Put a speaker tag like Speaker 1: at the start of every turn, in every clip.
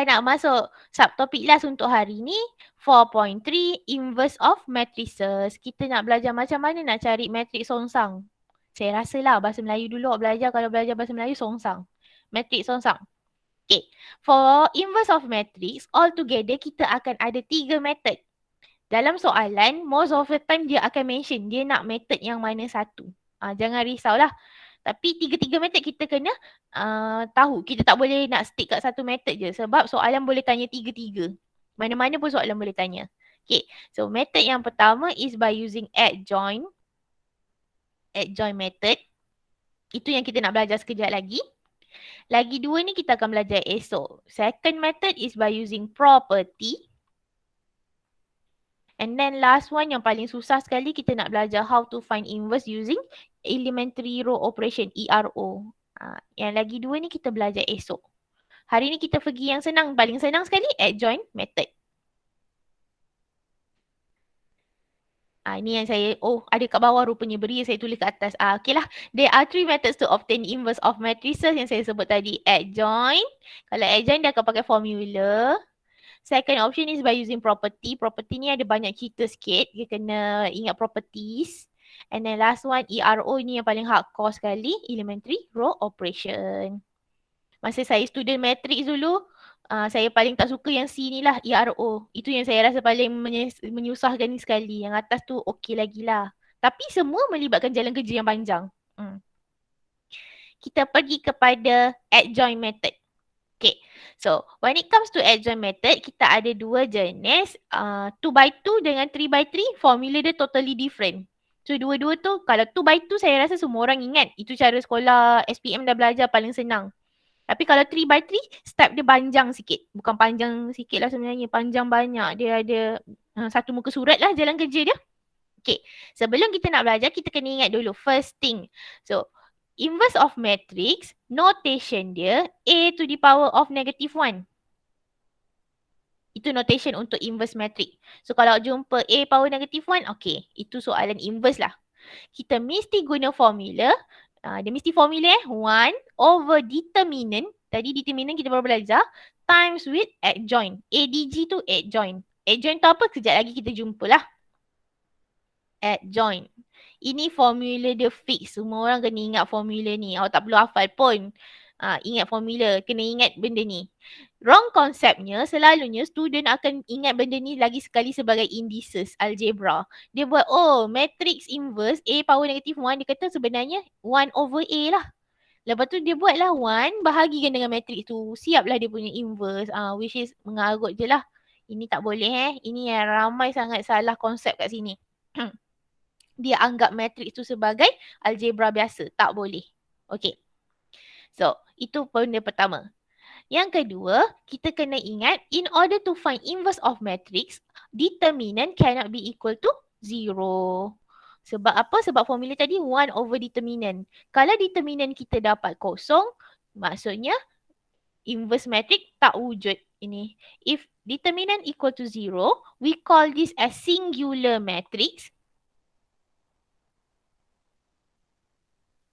Speaker 1: Kita nak masuk subtopik last untuk hari ni, 4.3 inverse of matrices. Kita nak belajar macam mana nak cari matrik songsang. Saya rasalah bahasa Melayu dulu belajar, kalau belajar bahasa Melayu songsang. Matrik songsang. Okay. For inverse of matrix, altogether kita akan ada 3 method. Dalam soalan, most of the time dia akan mention dia nak method yang mana satu. Jangan risaulah. Tapi 3 method kita kena tahu. Kita tak boleh nak stick kat satu method je. Sebab soalan boleh tanya 3. Mana-mana pun soalan boleh tanya. Okay. So method yang pertama is by using adjoint. Adjoint method. Itu yang kita nak belajar sekejap lagi. Lagi 2 ni kita akan belajar esok. Second method is by using property. And then last one yang paling susah sekali, kita nak belajar how to find inverse using elementary row operation, ERO. Yang lagi 2 ni kita belajar esok. Hari ni kita pergi yang senang, paling senang sekali, adjoint method. Ini yang saya, ada kat bawah rupanya beri, saya tulis kat atas. Okay lah, there are 3 methods to obtain inverse of matrices yang saya sebut tadi. Adjoint, kalau adjoint dia akan pakai formula. Second option is by using property. Property ni ada banyak cerita sikit. Dia kena ingat properties. And then last one, ERO ni yang paling hardcore sekali. Elementary row operation. Masa saya student matrix dulu, saya paling tak suka yang C ni lah, ERO. Itu yang saya rasa paling menyusahkan ni sekali. Yang atas tu okey lagi lah. Tapi semua melibatkan jalan kerja yang panjang. Kita pergi kepada adjoint method. Okay, so when it comes to adjoint method, kita ada 2 jenis, 2x2 dengan 3x3, formula dia totally different. So dua-dua tu, kalau 2x2 saya rasa semua orang ingat, itu cara sekolah SPM dah belajar paling senang. Tapi kalau 3x3, step dia panjang sikit. Bukan panjang sikit lah sebenarnya, panjang banyak. Dia ada satu muka surat lah jalan kerja dia. Okay, sebelum kita nak belajar, kita kena ingat dulu first thing. So, inverse of matrix, notation dia A to the power of -1. Itu notation untuk inverse matrix. So kalau jumpa A power -1, okay, itu soalan inverse lah. Kita mesti guna formula. Dia mesti formula 1 over determinant. Tadi determinant kita baru belajar. Times with adjoint. ADG tu adjoint. Adjoint tu apa? Kejap lagi kita jumpa lah. Adjoint. Ini formula dia fix. Semua orang kena ingat formula ni. Awak tak perlu hafal pun. Ingat formula. Kena ingat benda ni. Wrong konsepnya, selalunya student akan ingat benda ni lagi sekali sebagai indices, algebra. Dia buat, matrix inverse, A power -1, dia kata sebenarnya 1 over A lah. Lepas tu dia buatlah 1, bahagikan dengan matrix tu. Siaplah dia punya inverse. Which is mengarut je lah. Ini tak boleh Ini yang ramai sangat salah konsep kat sini. Dia anggap matrix tu sebagai algebra biasa. Tak boleh. Okay. So, itu benda pertama. Yang kedua, kita kena ingat, in order to find inverse of matrix, determinant cannot be equal to 0. Sebab apa? Sebab formula tadi 1 over determinant. Kalau determinant kita dapat kosong, maksudnya inverse matrix tak wujud. Ini. If determinant equal to 0, we call this as singular matrix.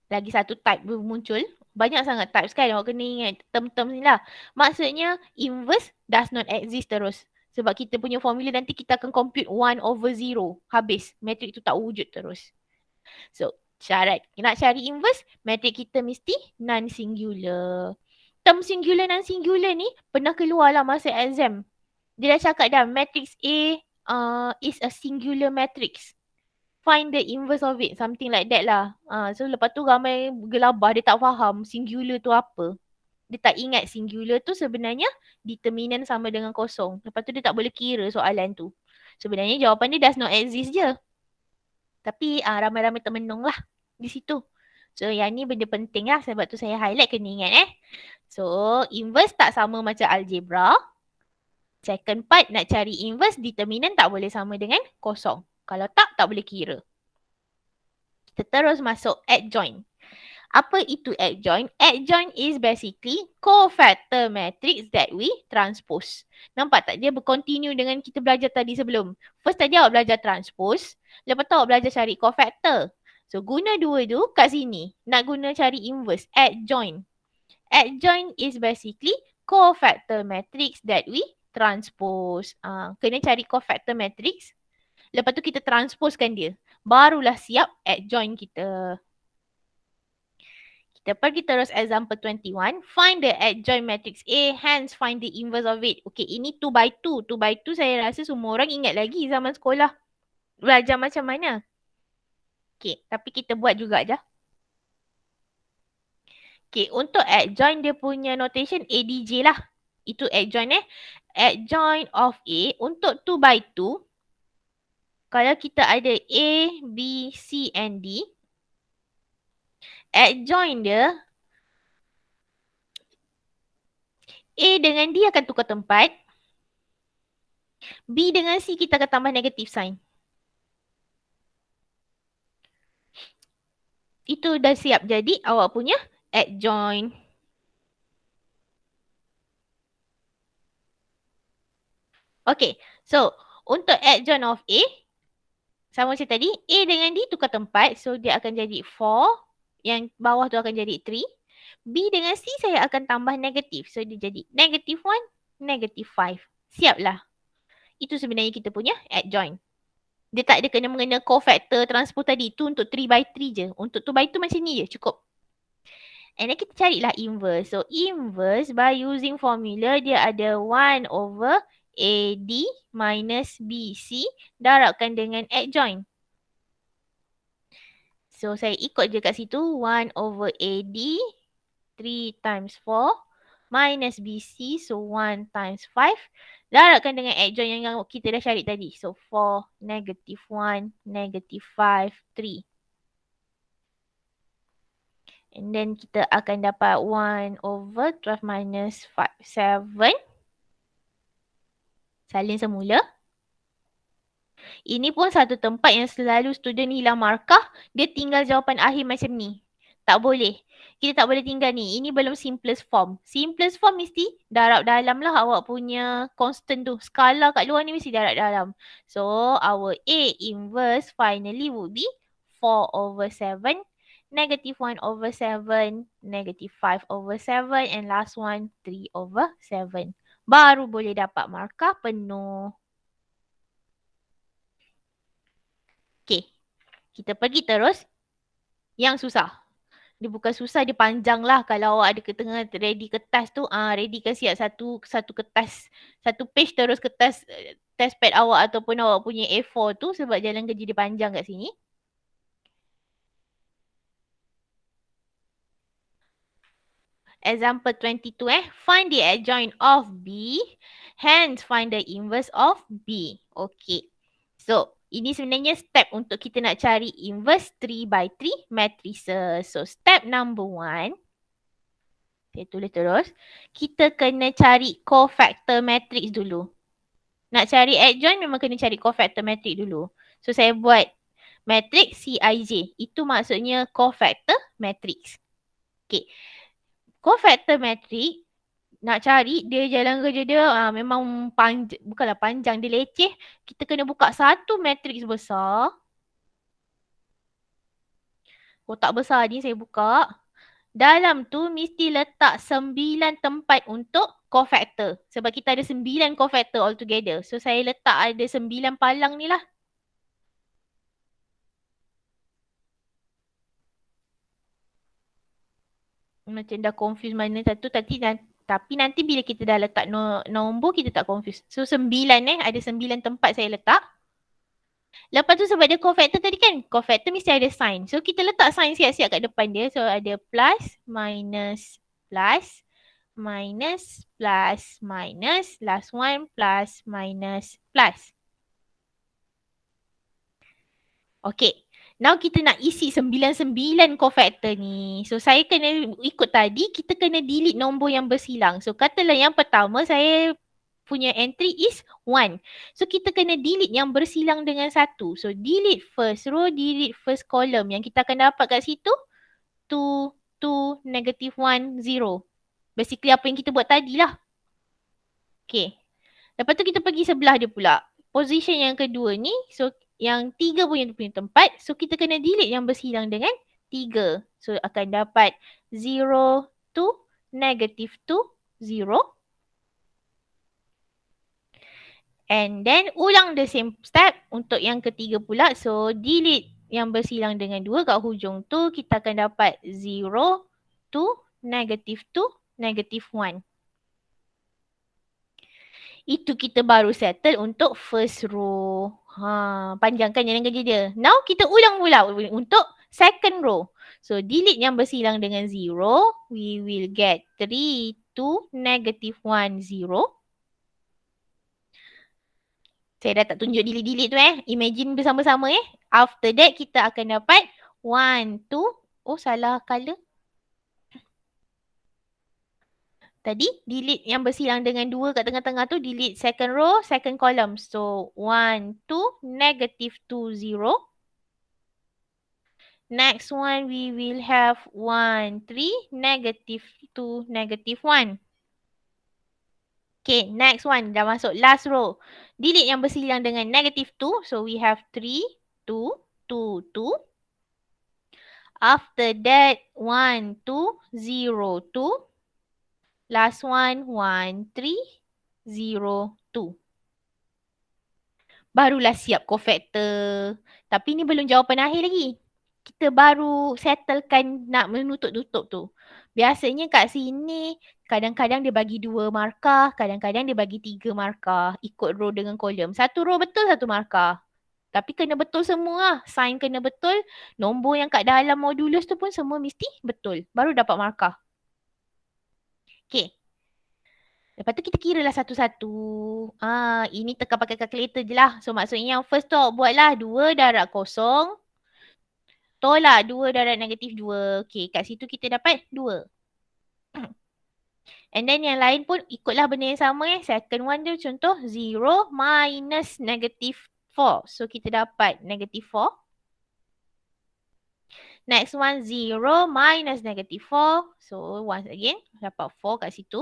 Speaker 1: Lagi satu type muncul. Banyak sangat types kan. Awak kena ingat term-term ni lah. Maksudnya inverse does not exist terus. Sebab kita punya formula nanti kita akan compute 1 over 0. Habis. Matrix tu tak wujud terus. So syarat. Nak cari inverse, matrix kita mesti non-singular. Term singular non-singular ni pernah keluar lah masa exam. Dia dah cakap dah matrix A is a singular matrix. Find the inverse of it. Something like that lah. So lepas tu ramai gelabah. Dia tak faham singular tu apa. Dia tak ingat singular tu sebenarnya determinant sama dengan kosong. Lepas tu dia tak boleh kira soalan tu. Sebenarnya jawapan dia does not exist je. Tapi ramai-ramai termenung lah di situ. So yang ni benda penting lah. Sebab tu saya highlight, kena ingat So inverse tak sama macam algebra. Second part, nak cari inverse, determinant tak boleh sama dengan kosong. Kalau tak boleh kira. Kita terus masuk adjoint. Apa itu adjoint? Adjoint is basically cofactor matrix that we transpose. Nampak tak? Dia berkontinue dengan kita belajar tadi sebelum. First tadi awak belajar transpose. Lepas tu awak belajar cari cofactor. So guna dua tu kat sini. Nak guna cari inverse. Adjoint. Adjoint is basically cofactor matrix that we transpose. Kena cari cofactor matrix. Lepas tu kita transposekan dia. Barulah siap adjoin kita. Kita pergi terus example 21. Find the adjoint matrix A, hence find the inverse of it. Okay, ini 2 by 2. 2 by 2 saya rasa semua orang ingat lagi zaman sekolah. Belajar macam mana. Okay, tapi kita buat juga je. Okay, untuk adjoint dia punya notation ADJ lah. Itu adjoint Adjoint of A untuk 2 by 2. Kalau kita ada A, B, C and D. Adjoint dia A dengan D akan tukar tempat. B dengan C kita akan tambah negative sign. Itu dah siap jadi awak punya adjoint. Okay, so untuk adjoint of A, sama macam tadi, A dengan D tukar tempat. So dia akan jadi 4. Yang bawah tu akan jadi 3. B dengan C saya akan tambah negatif. So dia jadi negative 1, negative 5. Siaplah. Itu sebenarnya kita punya adjoint. Dia tak ada kena mengena cofactor transpose tadi. Itu untuk 3 by 3 je. Untuk 2 by 2 macam ni je. Cukup. And then kita carilah inverse. So inverse by using formula dia ada 1 over AD minus BC darabkan dengan adjoint. So saya ikut je kat situ. 1 over AD 3 times 4 minus BC. So 1 times 5. Darabkan dengan adjoint yang kita dah cari tadi. So 4, negative 1, negative 5, 3. And then kita akan dapat 1 over 12 minus 5, 7. Salin semula. Ini pun satu tempat yang selalu student hilang markah. Dia tinggal jawapan akhir macam ni. Tak boleh. Kita tak boleh tinggal ni. Ini belum simplest form. Simplest form mesti darab dalam lah awak punya constant tu. Skala kat luar ni mesti darab dalam. So our A inverse finally would be 4 over 7. Negative 1 over 7. Negative 5 over 7. And last one 3 over 7. Baru boleh dapat markah penuh. Okay. Kita pergi terus. Yang susah. Dia bukan susah, dia panjang lah. Kalau awak ada ke tengah ready kertas tu, readykan siap satu kertas, satu page terus kertas test pad awak ataupun awak punya A4 tu sebab jalan kerja dia panjang kat sini. Example 22 Find the adjoint of B, hence find the inverse of B. Okay. So, ini sebenarnya step untuk kita nak cari inverse 3 by 3 matrices. So, step number 1. Saya tulis terus. Kita kena cari cofactor matrix dulu. Nak cari adjoint memang kena cari cofactor matrix dulu. So, saya buat matrix Cij. Itu maksudnya cofactor matrix. Okay. Cofactor matrix nak cari dia jalan kerja dia memang panjang, bukanlah panjang, dia leceh. Kita kena buka satu matrix besar. Kotak besar ni saya buka. Dalam tu mesti letak 9 tempat untuk cofactor. Sebab kita ada 9 cofactor altogether. So saya letak ada 9 palang ni lah. Macam dah confuse mana satu tapi nanti bila kita dah letak nombor kita tak confuse. So 9 ada 9 tempat saya letak. Lepas tu sebab dia cofactor tadi kan, cofactor mesti ada sign. So kita letak sign siap-siap kat depan dia. So ada plus, minus, plus, minus, plus, minus, last one, plus, minus, plus. Okay. Now kita nak isi 99 cofactor ni. So saya kena ikut tadi, kita kena delete nombor yang bersilang. So katalah yang pertama saya punya entry is 1. So kita kena delete yang bersilang dengan 1. So delete first row, delete first column. Yang kita akan dapat kat situ 2, 2, negative 1, 0. Basically apa yang kita buat tadi lah. Okay. Lepas tu kita pergi sebelah dia pula. Position yang kedua ni, so yang 3 punya tempat. So kita kena delete yang bersilang dengan 3. So akan dapat 0, 2, negative 2, 0. And then ulang the same step untuk yang ketiga pula. So delete yang bersilang dengan 2 kat hujung tu, kita akan dapat 0, 2, negative 2, negative 1. Itu kita baru settle untuk first row. Panjangkan jalan kerja dia. Now kita ulang pula untuk second row. So delete yang bersilang dengan 0. We will get 3, 2, negative 1, 0. Saya dah tak tunjuk delete-delete tu Imagine bersama-sama After that kita akan dapat 1, 2. Oh salah color. Tadi delete yang bersilang dengan 2 kat tengah-tengah tu, delete second row, second column. So 1, 2, negative 2, 0. Next one we will have 1, 3, negative 2, negative 1. Okay, next one dah masuk last row. Delete yang bersilang dengan negative 2. So we have 3, 2, 2, 2. After that 1, 2, 0, 2. Last one 1, 3, 0, 2. Barulah siap cofactor. Tapi ni belum jawapan akhir lagi. Kita baru settlekan nak menutup-tutup tu. Biasanya kat sini kadang-kadang dia bagi 2 markah, kadang-kadang dia bagi 3 markah. Ikut row dengan kolom. Satu row betul, satu markah. Tapi kena betul semua lah. Sign kena betul. Nombor yang kat dalam modulus tu pun semua mesti betul. Baru dapat markah. Okay. Lepas tu kita kira lah satu-satu. Ini tekan pakai calculator je lah. So maksudnya yang first tu buatlah 2 darab kosong. Tolak 2 darab negatif 2. Okay, kat situ kita dapat 2. And then yang lain pun ikutlah benda yang sama Second one tu contoh 0 minus negative 4. So kita dapat negative 4. Next one 0 minus negative 4. So once again dapat 4 kat situ.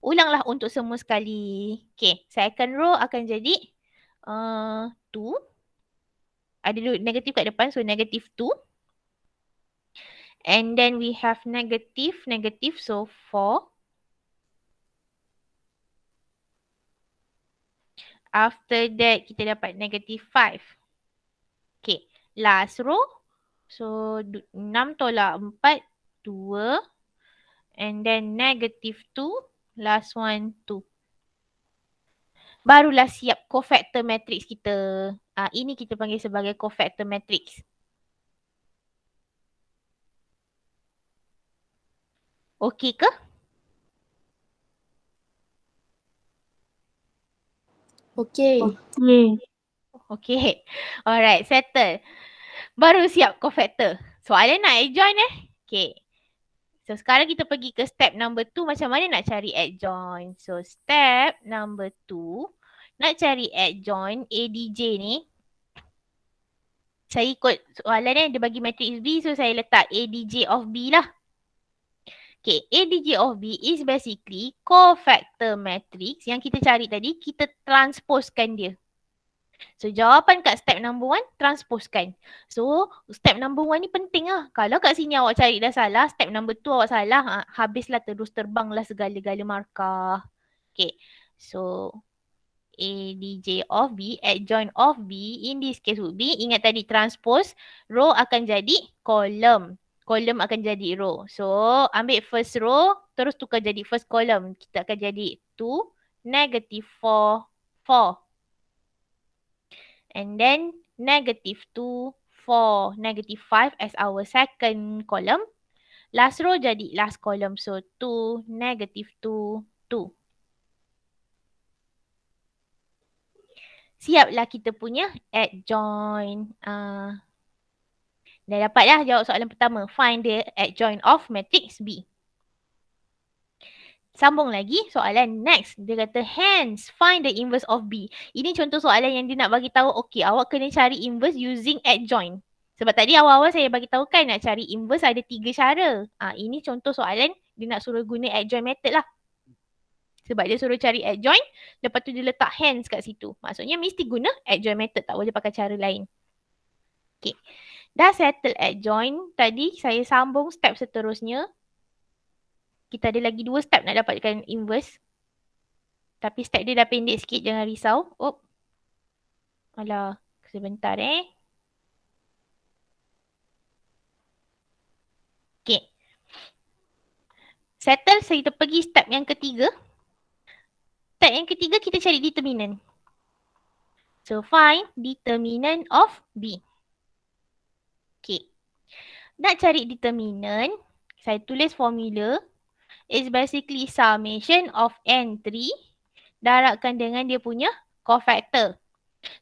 Speaker 1: Ulanglah untuk semua sekali. Okay, second row akan jadi 2. Ada negatif kat depan, so negative 2. And then we have negative, so 4. After that, kita dapat negative 5. Okay, last row. So 6 tolak 4, 2. And then negative 2, last one 2. Barulah siap cofactor matrix kita. Ini kita panggil sebagai cofactor matrix. Okey ke?
Speaker 2: Okey.
Speaker 1: Okey. Alright, settle. Baru siap cofactor. Soalan nak adjoin Okay. So sekarang kita pergi ke step number 2. Macam mana nak cari adjoin? So step number 2. Nak cari adjoin ADJ ni. Saya ikut soalan dia bagi matrix B. So saya letak ADJ of B lah. Okay, ADJ of B is basically cofactor matrix yang kita cari tadi. Kita transposekan dia. So jawapan kat step number 1, transposekan. So step number 1 ni penting lah. Kalau kat sini awak cari dah salah, step number 2 awak salah, habislah terus terbanglah segala-gala markah. Okay, so ADJ of B, adjoint of B, in this case would be, ingat tadi transpose, row akan jadi column. Column akan jadi row. So ambil first row, terus tukar jadi first column. Kita akan jadi 2, negative 4, 4. And then negative 2, 4, negative 5 as our second column. Last row jadi last column. So 2, negative 2, 2. Siaplah kita punya adjoint. Dah dapat dah jawab soalan pertama. Find the adjoint of matrix B. Sambung lagi soalan next. Dia kata hence find the inverse of B. Ini contoh soalan yang dia nak bagi tahu okey awak kena cari inverse using adjoint. Sebab tadi awal-awal saya bagi tahu kan nak cari inverse ada 3 cara. Ini contoh soalan dia nak suruh guna adjoint method lah. Sebab dia suruh cari adjoint, lepas tu dia letak hence kat situ. Maksudnya mesti guna adjoint method, tak boleh pakai cara lain. Okay. Dah settle adjoint. Tadi saya sambung step seterusnya. Kita ada lagi 2 step nak dapatkan inverse. Tapi step dia dah pendek sikit, jangan risau. Oh, alah, sebentar Okay. Settle, so kita pergi step yang ketiga. Step yang ketiga kita cari determinant. So find determinant of B. Okay. Nak cari determinant, saya tulis formula. It's basically summation of N3 darabkan dengan dia punya cofactor.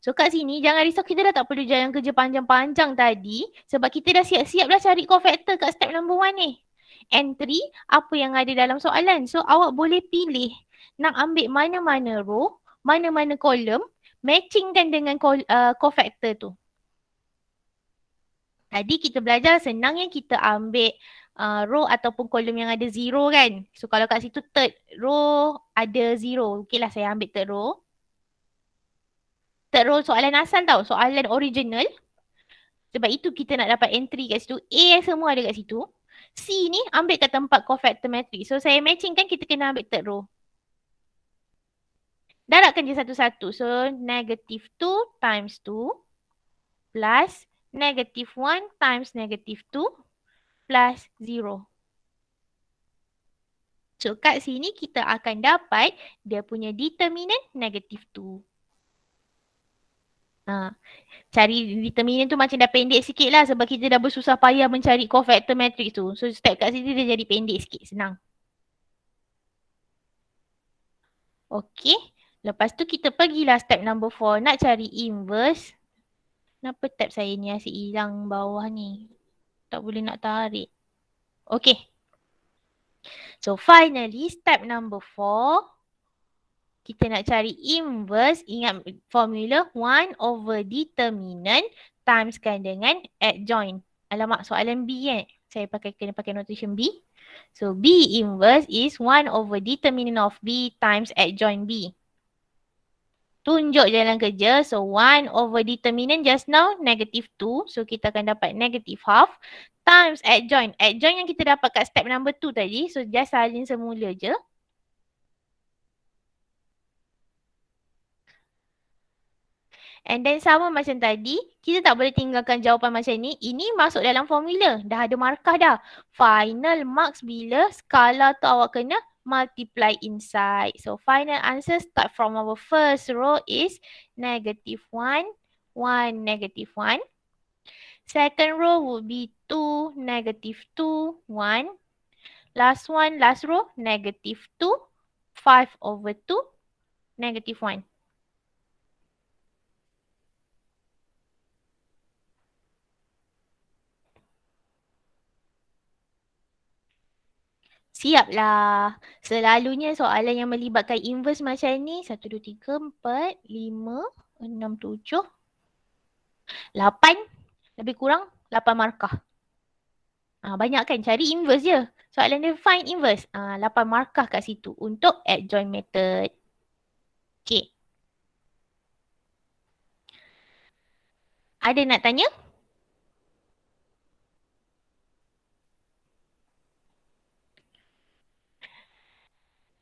Speaker 1: So kat sini jangan risau, kita dah tak perlu jalan kerja panjang-panjang tadi sebab kita dah siap-siap dah cari cofactor kat step number 1 ni. N3 apa yang ada dalam soalan. So awak boleh pilih nak ambil mana-mana row, mana-mana kolom, matchingkan dengan cofactor tu. Tadi kita belajar senangnya kita ambil row ataupun kolom yang ada 0 kan. So kalau kat situ third row ada 0. Okay lah, saya ambil third row. Third row soalan asal tau, soalan original. Sebab itu kita nak dapat entry kat situ. A semua ada kat situ. C ni ambil kat tempat cofactor matrix. So saya matching kan, kita kena ambil third row. Darabkan je satu-satu. So negative 2 times 2 plus negative 1 times negative 2 plus 0. So kat sini kita akan dapat dia punya determinant negative 2. Cari determinant tu macam dah pendek sikit lah sebab kita dah bersusah payah mencari cofactor matrix tu. So step kat sini dia jadi pendek sikit, senang. Okay. Lepas tu kita pergilah step number 4 nak cari inverse. Kenapa tab saya ni asyik hilang bawah ni? Tak boleh nak tarik. Okay. So finally step number 4. Kita nak cari inverse. Ingat formula 1 over determinant timeskan dengan adjoint. Alamak, soalan B kan? Saya kena pakai notation B. So B inverse is 1 over determinant of B times adjoint B. Tunjuk jalan kerja. So 1 over determinant just now negative 2. So kita akan dapat negative half times adjoint. Adjoint yang kita dapat kat step number 2 tadi. So just salin semula je. And then sama macam tadi, kita tak boleh tinggalkan jawapan macam ni. Ini masuk dalam formula. Dah ada markah dah. Final marks bila skala tu awak kena multiply inside. So final answer start from our first row is negative 1, 1, negative 1. Second row would be 2, negative 2, 1. Last one, last row, negative 2, 5 over 2, negative 1. Siaplah. Selalunya soalan yang melibatkan inverse macam ni. 1, 2, 3, 4, 5, 6, 7, 8. Lebih kurang 8 markah. Banyak kan? Cari inverse je. Soalan dia find inverse. 8 markah kat situ untuk adjoint method. Okay. Ada nak tanya?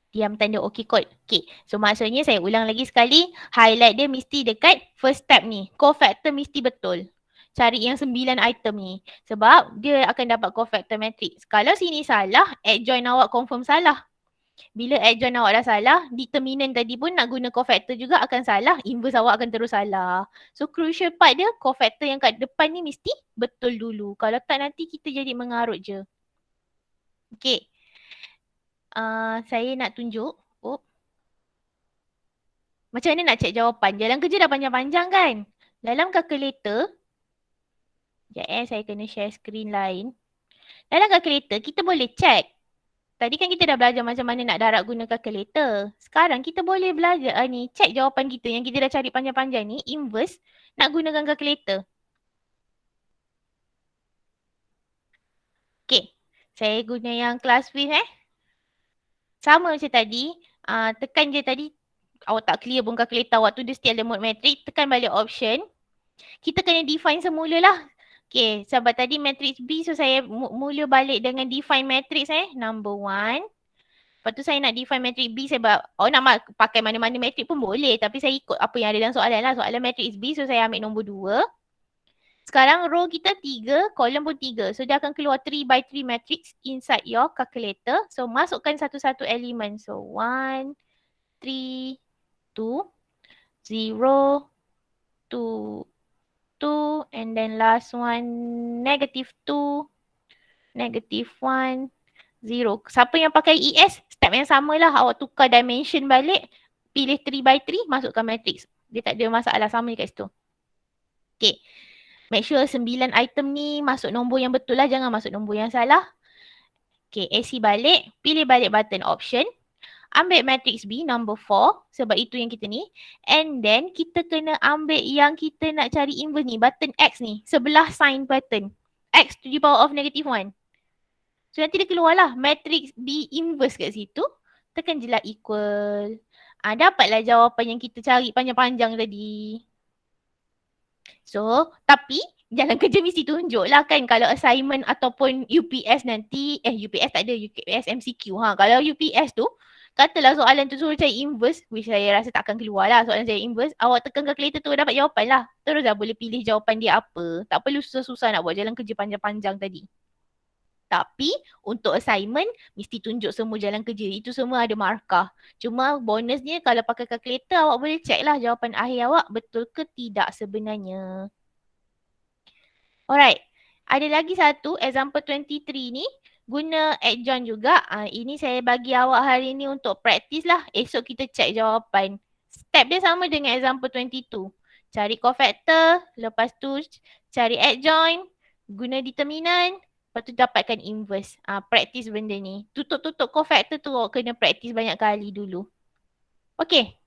Speaker 1: Diam tanda okay kot. Okay. So maksudnya saya ulang lagi sekali. Highlight dia mesti dekat first step ni. Cofactor mesti betul. Cari yang 9 item ni. Sebab dia akan dapat cofactor matrix. Kalau sini salah, adjoint awak confirm salah. Bila adjoint awak dah salah, determinant tadi pun nak guna cofactor juga akan salah. Inverse awak akan terus salah. So crucial part dia, cofactor yang kat depan ni mesti betul dulu. Kalau tak nanti kita jadi mengarut je. Okay. Saya nak tunjuk. Oh. Macam mana nak cek jawapan? Jalan kerja dah panjang-panjang kan? Dalam calculator. Sekejap saya kena share screen lain. Dalam calculator kita boleh check. Tadi kan kita dah belajar macam mana nak darab guna calculator. Sekarang kita boleh belajar check jawapan kita yang kita dah cari panjang-panjang ni. Inverse nak gunakan calculator. Okay. Saya guna yang class with Sama macam tadi, tekan je tadi, awak tak clear pun calculator awak tu, dia still ada mode matrix, tekan balik option. Kita kena define semula lah. Okay, sebab tadi matrix B, so saya mula balik dengan define matrix number 1. Lepas tu saya nak define matrix B sebab nak pakai mana-mana matrix pun boleh. Tapi saya ikut apa yang ada dalam soalan lah. Soalan matrix B, so saya ambil nombor 2. Sekarang row kita 3, kolom pun 3. So dia akan keluar 3 by 3 matrix inside your calculator. So masukkan satu-satu elemen. So 1, 3, 2, 0, 2, 2, and then last one negative 2, negative 1, 0. Siapa yang pakai ES, step yang sama lah. Awak tukar dimension balik, pilih 3 by 3, masukkan matrix. Dia tak ada masalah, sama je kat situ. Okay. Make sure 9 item ni masuk nombor yang betul lah. Jangan masuk nombor yang salah. Okay, AC balik. Pilih balik button option. Ambil matrix B number 4. Sebab itu yang kita ni. And then kita kena ambil yang kita nak cari inverse ni. Button X ni. Sebelah sign button. X to the power of negative 1. So nanti dia keluar lah. Matrix B inverse kat situ. Tekan je lah equal. Dapatlah jawapan yang kita cari panjang-panjang tadi. So, tapi jalan kerja mesti tunjuk lah kan kalau assignment ataupun UPS nanti, UPS tak ada, UPS MCQ. Kalau UPS tu, katalah soalan tu suruh cari inverse, which saya rasa takkan keluar lah soalan cari inverse, awak tekan calculator tu dapat jawapan lah. Terus dah boleh pilih jawapan dia apa. Tak perlu susah-susah nak buat jalan kerja panjang-panjang tadi. Tapi untuk assignment mesti tunjuk semua jalan kerja. Itu semua ada markah. Cuma bonusnya kalau pakai calculator awak boleh check lah jawapan akhir awak betul ke tidak sebenarnya. Alright. Ada lagi satu example 23 ni guna adjoint juga. Ini saya bagi awak hari ni untuk praktis lah. Esok kita check jawapan. Step dia sama dengan example 22. Cari cofactor. Lepas tu cari adjoint. Guna determinant. Lepas tu dapatkan inverse. Practice benda ni. Tutup-tutup cofactor tu awak kena practice banyak kali dulu. Okay.